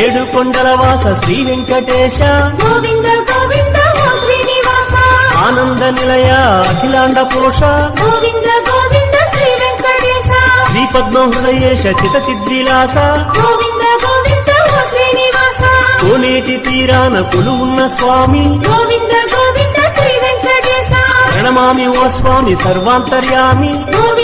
ఏడు కొండల వాస శ్రీ వెంకటేశ గోవింద గోవింద ఓ శ్రీనివాస ఆనంద నిలయ అఖిలాండ పోష గోవింద గోవింద శ్రీ వెంకటేశ శ్రీ పద్మ హృదయేశ చిత చిద్విలాస గోవింద గోవింద ఓ శ్రీనివాస కోనేటి తీరాన కొలువున్న స్వామి గోవింద గోవింద శ్రీ వెంకటేశ ప్రణమామి ఓ స్వామి సర్వాంతర్యామి గోవింద